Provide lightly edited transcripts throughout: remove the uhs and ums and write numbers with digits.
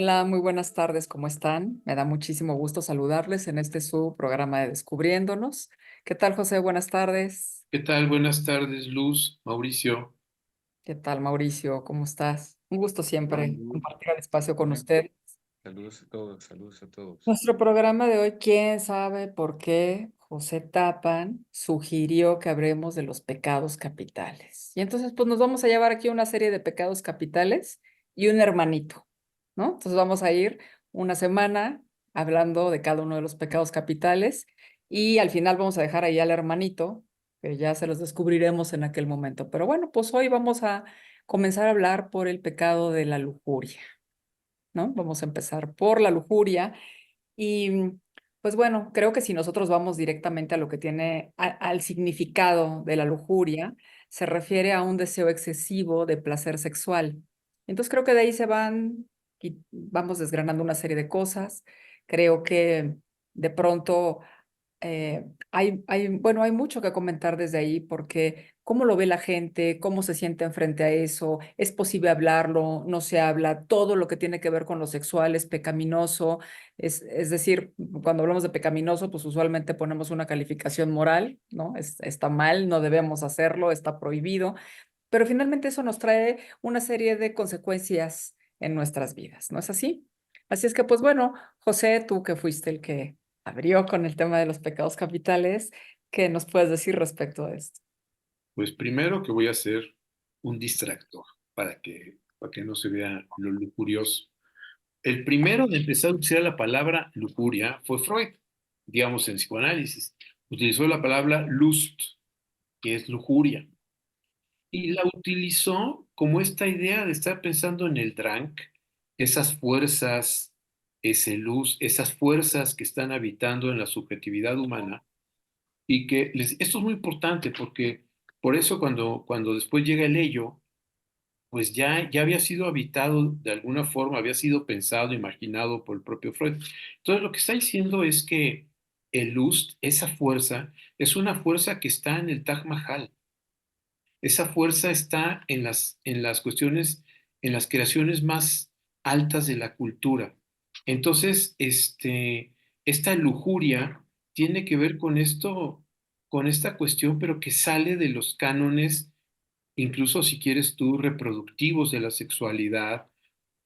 Hola, muy buenas tardes, ¿cómo están? Me da muchísimo gusto saludarles en este su programa de Descubriéndonos. ¿Qué tal, José? Buenas tardes. ¿Qué tal? Buenas tardes, Luz, Mauricio. ¿Qué tal, Mauricio? ¿Cómo estás? Un gusto siempre Saludos, compartir el espacio con igualmente. usted. Saludos a todos, saludos a todos. Nuestro programa de hoy, ¿quién sabe por qué José Tapan sugirió que hablemos de los pecados capitales? Y entonces, pues nos vamos a llevar aquí una serie de pecados capitales y un hermanito, ¿no? Entonces vamos a ir una semana hablando de cada uno de los pecados capitales y al final vamos a dejar ahí al hermanito, que ya se los descubriremos en aquel momento. Pero bueno, pues hoy vamos a comenzar a hablar por el pecado de la lujuria, ¿no? Vamos a empezar por la lujuria y pues bueno, creo que si nosotros vamos directamente a lo que tiene, al significado de la lujuria, se refiere a un deseo excesivo de placer sexual. Entonces creo que de ahí se van y vamos desgranando una serie de cosas. Creo que de pronto bueno, hay mucho que comentar desde ahí porque cómo lo ve la gente, cómo se sienten frente a eso, es posible hablarlo, no se habla, todo lo que tiene que ver con lo sexual es pecaminoso, es decir, cuando hablamos de pecaminoso, pues usualmente ponemos una calificación moral, ¿no? Está mal, no debemos hacerlo, está prohibido, pero finalmente eso nos trae una serie de consecuencias en nuestras vidas, ¿no es así? Así es que, pues bueno, José, tú que fuiste el que abrió con el tema de los pecados capitales, ¿qué nos puedes decir respecto a esto? Pues primero que voy a hacer un distractor para que no se vea lo lujurioso. El primero de empezar a utilizar la palabra lujuria fue Freud, digamos en psicoanálisis. Utilizó la palabra Lust, que es lujuria, y la utilizó como esta idea de estar pensando en el Drang, esas fuerzas, ese luz, esas fuerzas que están habitando en la subjetividad humana. Y esto es muy importante porque por eso cuando después llega el ello, pues ya había sido habitado de alguna forma, había sido pensado, imaginado por el propio Freud. Entonces lo que está diciendo es que el lust, esa fuerza, es una fuerza que está en el Taj Mahal. Esa fuerza está en las cuestiones, en las creaciones más altas de la cultura. Entonces, esta lujuria tiene que ver con esto, con esta cuestión, pero que sale de los cánones, incluso si quieres tú, reproductivos de la sexualidad,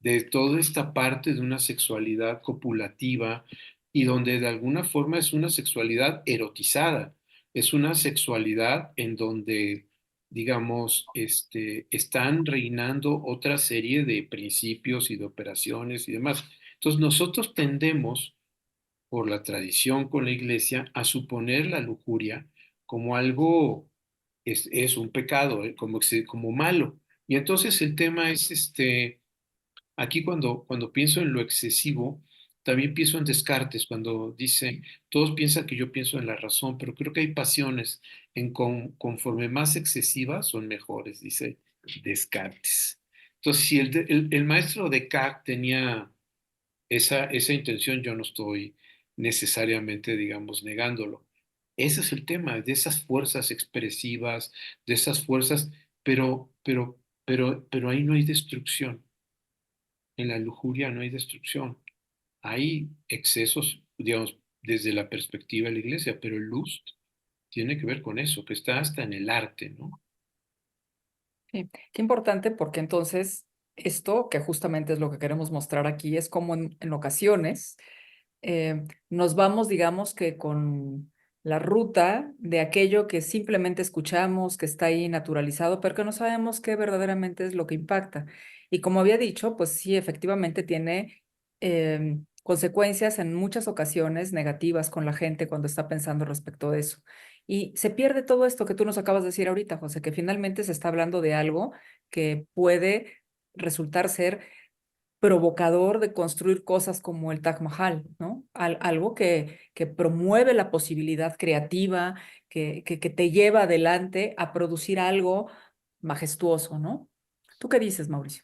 de toda esta parte de una sexualidad copulativa y donde de alguna forma es una sexualidad erotizada, es una sexualidad en donde, digamos, están reinando otra serie de principios y de operaciones y demás. Entonces nosotros tendemos, por la tradición con la iglesia, a suponer la lujuria como algo, es un pecado, como malo. Y entonces el tema es aquí cuando pienso en lo excesivo, también pienso en Descartes, cuando dice, todos piensan que yo pienso en la razón, pero creo que hay pasiones conforme más excesivas son mejores, dice Descartes. Entonces, si el maestro Descartes tenía esa intención, yo no estoy necesariamente, digamos, negándolo. Ese es el tema, de esas fuerzas expresivas, de esas fuerzas, pero ahí no hay destrucción. En la lujuria no hay destrucción. Hay excesos, digamos, desde la perspectiva de la iglesia, pero el lust tiene que ver con eso, que está hasta en el arte, ¿no? Sí, qué importante porque entonces esto, que justamente es lo que queremos mostrar aquí, es como en ocasiones nos vamos, digamos que con la ruta de aquello que simplemente escuchamos, que está ahí naturalizado, pero que no sabemos qué verdaderamente es lo que impacta. Y como había dicho, pues sí, efectivamente tiene consecuencias en muchas ocasiones negativas con la gente cuando está pensando respecto de eso. Y se pierde todo esto que tú nos acabas de decir ahorita, José, que finalmente se está hablando de algo que puede resultar ser provocador de construir cosas como el Taj Mahal, ¿no? Algo que promueve la posibilidad creativa, que te lleva adelante a producir algo majestuoso, ¿no? ¿Tú qué dices, Mauricio?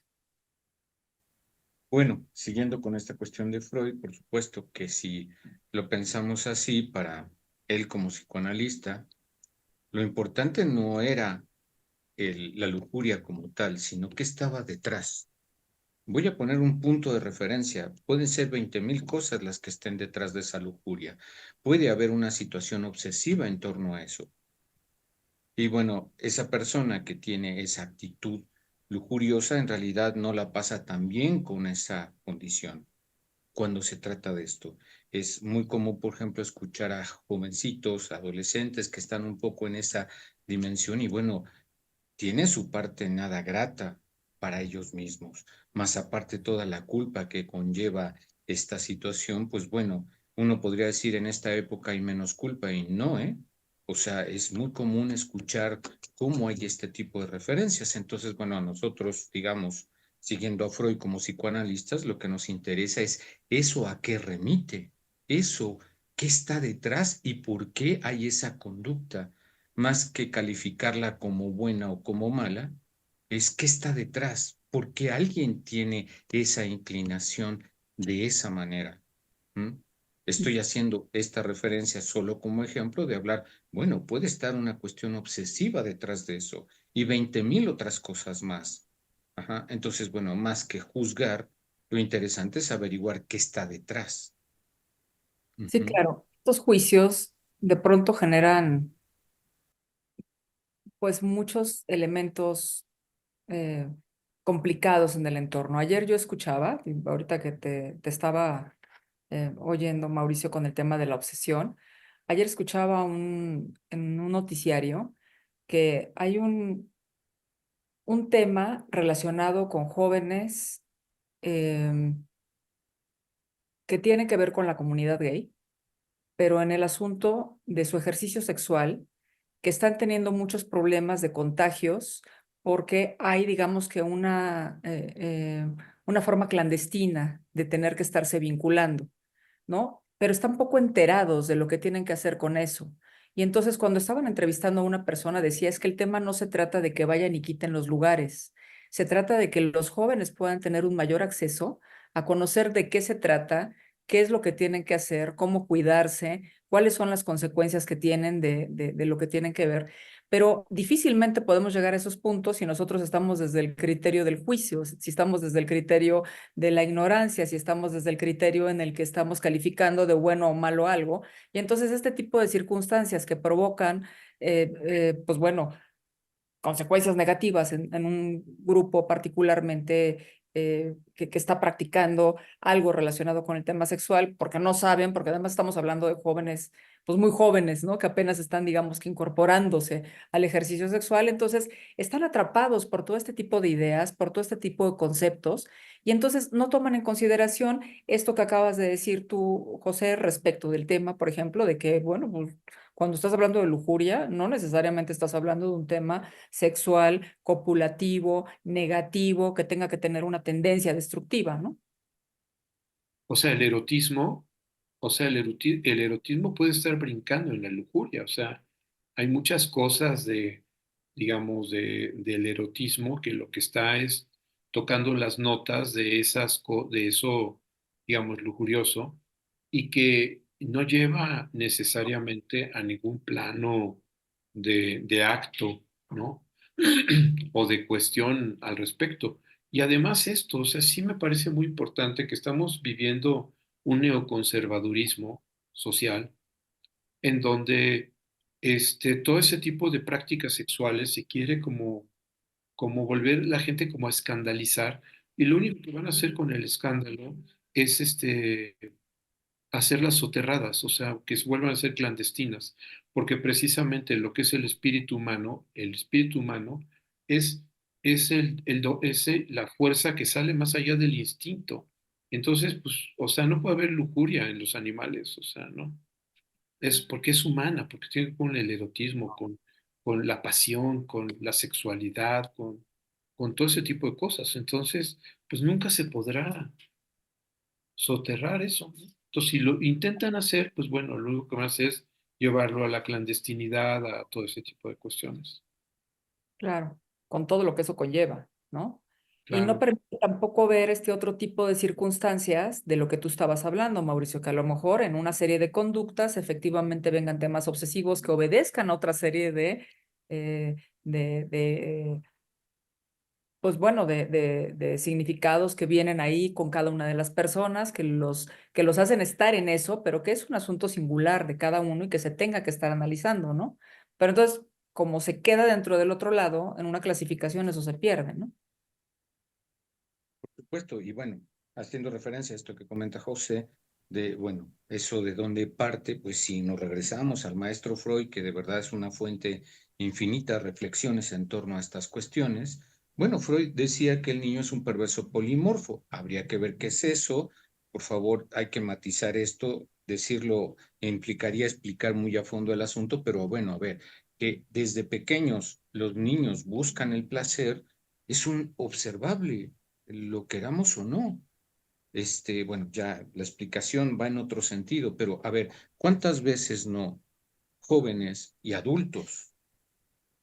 Bueno, siguiendo con esta cuestión de Freud, por supuesto que si lo pensamos así, para él como psicoanalista, lo importante no era la lujuria como tal, sino qué estaba detrás voy a poner un punto de referencia. Pueden ser 20,000 cosas las que estén detrás de esa lujuria. Puede haber una situación obsesiva en torno a eso. Y bueno, esa persona que tiene esa actitud lujuriosa en realidad no la pasa tan bien con esa condición cuando se trata de esto. Es muy común, por ejemplo, escuchar a jovencitos, adolescentes que están un poco en esa dimensión y bueno, tiene su parte nada grata para ellos mismos, más aparte toda la culpa que conlleva esta situación, pues bueno, uno podría decir en esta época hay menos culpa y no, ¿eh? O sea, es muy común escuchar cómo hay este tipo de referencias. Entonces, bueno, a nosotros, digamos, siguiendo a Freud como psicoanalistas, lo que nos interesa es eso a qué remite, eso, qué está detrás y por qué hay esa conducta más que calificarla como buena o como mala, es qué está detrás, por qué alguien tiene esa inclinación de esa manera. ¿Mm? Estoy haciendo esta referencia solo como ejemplo de hablar, bueno, puede estar una cuestión obsesiva detrás de eso y 20,000 otras cosas más. Ajá. Entonces, bueno, más que juzgar, lo interesante es averiguar qué está detrás. Sí, Ujú. claro. Estos juicios de pronto generan pues muchos elementos eh, complicados en el entorno. Ayer yo escuchaba, y ahorita que te estaba oyendo, Mauricio, con el tema de la obsesión, ayer escuchaba en un noticiario que hay un tema relacionado con jóvenes que tiene que ver con la comunidad gay, pero en el asunto de su ejercicio sexual, que están teniendo muchos problemas de contagios porque hay, digamos que una forma clandestina de tener que estarse vinculando, ¿no? Pero están poco enterados de lo que tienen que hacer con eso. Y entonces cuando estaban entrevistando a una persona decía, es que el tema no se trata de que vayan y quiten los lugares, se trata de que los jóvenes puedan tener un mayor acceso a conocer de qué se trata, qué es lo que tienen que hacer, cómo cuidarse, cuáles son las consecuencias que tienen de lo que tienen que ver. Pero difícilmente podemos llegar a esos puntos si nosotros estamos desde el criterio del juicio, si estamos desde el criterio de la ignorancia, si estamos desde el criterio en el que estamos calificando de bueno o malo algo. Y entonces este tipo de circunstancias que provocan, pues bueno, consecuencias negativas en un grupo particularmente que está practicando algo relacionado con el tema sexual, porque no saben, porque además estamos hablando de jóvenes, pues muy jóvenes, ¿no? Que apenas están, digamos, que incorporándose al ejercicio sexual, entonces están atrapados por todo este tipo de ideas, por todo este tipo de conceptos, y entonces no toman en consideración esto que acabas de decir tú, José, respecto del tema, por ejemplo, de que, bueno, pues cuando estás hablando de lujuria, no necesariamente estás hablando de un tema sexual, copulativo, negativo, que tenga que tener una tendencia destructiva, ¿no? O sea, el erotismo, o sea, el erotismo puede estar brincando en la lujuria. O sea, hay muchas cosas digamos, del erotismo que lo que está es tocando las notas de de eso, digamos, lujurioso y que no lleva necesariamente a ningún plano de acto, ¿no? O de cuestión al respecto. Y además esto, o sea, sí me parece muy importante que estamos viviendo un neoconservadurismo social en donde todo ese tipo de prácticas sexuales se quiere como volver la gente como a escandalizar y lo único que van a hacer con el escándalo es hacerlas soterradas, o sea, que vuelvan a ser clandestinas, porque precisamente lo que es el espíritu humano es, la fuerza que sale más allá del instinto. Entonces, pues, o sea, no puede haber lujuria en los animales, o sea, ¿no? Es porque es humana, porque tiene que ver con el erotismo, con la pasión, con la sexualidad, con todo ese tipo de cosas. Entonces, pues nunca se podrá soterrar eso, ¿no? Entonces, si lo intentan hacer, pues bueno, lo único que van a hacer es llevarlo a la clandestinidad, a todo ese tipo de cuestiones. Claro, con todo lo que eso conlleva, ¿no? Y no Claro. permite tampoco ver este otro tipo de circunstancias de lo que tú estabas hablando, Mauricio, que a lo mejor en una serie de conductas efectivamente vengan temas obsesivos que obedezcan a otra serie de pues bueno, de significados que vienen ahí con cada una de las personas, que los hacen estar en eso, pero que es un asunto singular de cada uno y que se tenga que estar analizando, ¿no? Pero entonces, como se queda dentro del otro lado, en una clasificación eso se pierde, ¿no? Por supuesto, y bueno, haciendo referencia a esto que comenta José, de, bueno, eso de dónde parte, pues si nos regresamos al maestro Freud, que de verdad es una fuente infinita de reflexiones en torno a estas cuestiones, bueno, Freud decía que el niño es un perverso polimorfo. Habría que ver qué es eso. Por favor, hay que matizar esto. Decirlo implicaría explicar muy a fondo el asunto, pero bueno, a ver, que desde pequeños los niños buscan el placer es un observable, lo queramos o no. Bueno, ya la explicación va en otro sentido, pero a ver, ¿cuántas veces no jóvenes y adultos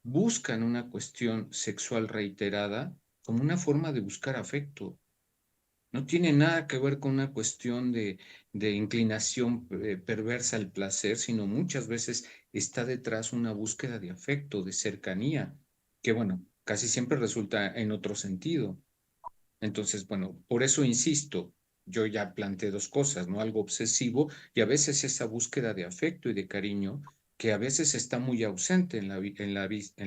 buscan una cuestión sexual reiterada como una forma de buscar afecto? No tiene nada que ver con una cuestión de inclinación perversa al placer, sino muchas veces está detrás una búsqueda de afecto, de cercanía, que bueno, casi siempre resulta en otro sentido. Entonces, bueno, por eso insisto, yo ya planteé dos cosas, ¿no? Algo obsesivo y a veces esa búsqueda de afecto y de cariño que a veces está muy ausente en en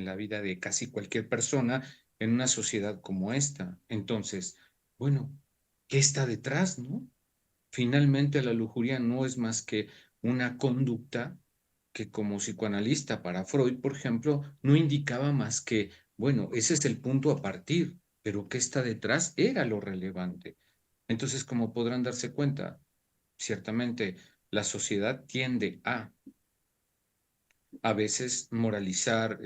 la vida de casi cualquier persona en una sociedad como esta. Entonces, bueno, ¿qué está detrás, no? Finalmente, la lujuria no es más que una conducta que como psicoanalista para Freud, por ejemplo, no indicaba más que, bueno, ese es el punto a partir, pero ¿qué está detrás? Era lo relevante. Entonces, como podrán darse cuenta, ciertamente la sociedad tiende a veces moralizar,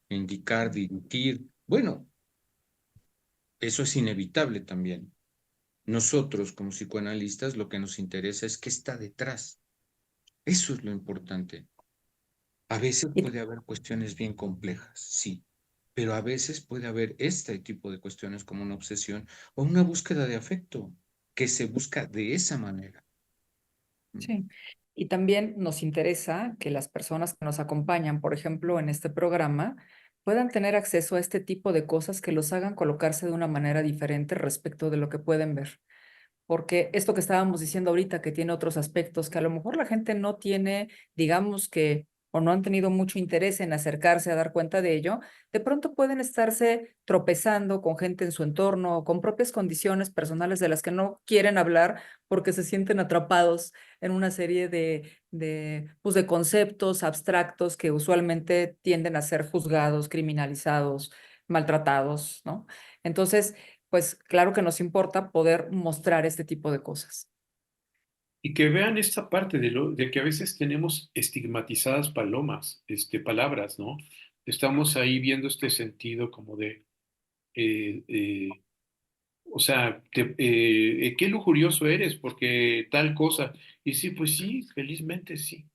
indicar, dirigir. Bueno, eso es inevitable también. Nosotros, como psicoanalistas, lo que nos interesa es qué está detrás. Eso es lo importante. A veces Y puede haber cuestiones bien complejas, sí, pero a veces puede haber este tipo de cuestiones como una obsesión o una búsqueda de afecto que se busca de esa manera. sí. Y también nos interesa que las personas que nos acompañan, por ejemplo, en este programa, puedan tener acceso a este tipo de cosas que los hagan colocarse de una manera diferente respecto de lo que pueden ver. Porque esto que estábamos diciendo ahorita, que tiene otros aspectos que a lo mejor la gente no tiene, digamos que, o no han tenido mucho interés en acercarse a dar cuenta de ello, de pronto pueden estarse tropezando con gente en su entorno o con propias condiciones personales de las que no quieren hablar porque se sienten atrapados en una serie pues de conceptos abstractos que usualmente tienden a ser juzgados, criminalizados, maltratados, ¿no? Entonces, pues claro que nos importa poder mostrar este tipo de cosas. Y que vean esta parte de que a veces tenemos estigmatizadas palabras, ¿no? Estamos ahí viendo este sentido como de, eh, eh, o sea, qué lujurioso eres porque tal cosa. Y sí, pues sí, felizmente sí.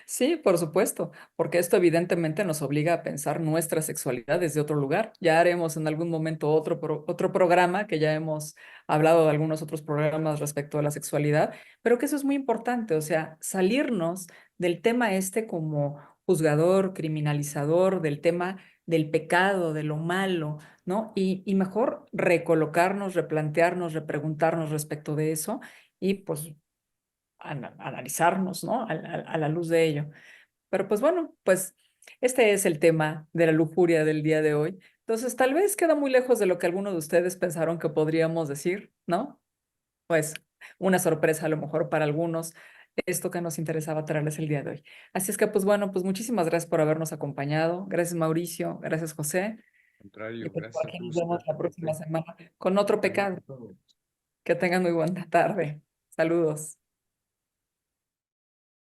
Sí, por supuesto, porque esto evidentemente nos obliga a pensar nuestra sexualidad desde otro lugar. Ya haremos en algún momento otro programa, que ya hemos hablado de algunos otros programas respecto a la sexualidad, pero que eso es muy importante, o sea, salirnos del tema este como juzgador, criminalizador, del tema del pecado, de lo malo, ¿no? Y mejor recolocarnos, replantearnos, repreguntarnos respecto de eso y pues analizarnos, ¿no? A la luz de ello. Pero pues bueno, pues este es el tema de la lujuria del día de hoy. Entonces, tal vez queda muy lejos de lo que algunos de ustedes pensaron que podríamos decir, ¿no? Pues una sorpresa a lo mejor para algunos, esto que nos interesaba traerles el día de hoy. Así es que, pues bueno, pues muchísimas gracias por habernos acompañado. Gracias, Mauricio. Gracias, José. Al Y contrario, pues por gracias, aquí nos Luz, vemos gracias, la próxima José. semana con otro Saludos pecado. a todos. Que tengan muy buena tarde. Saludos.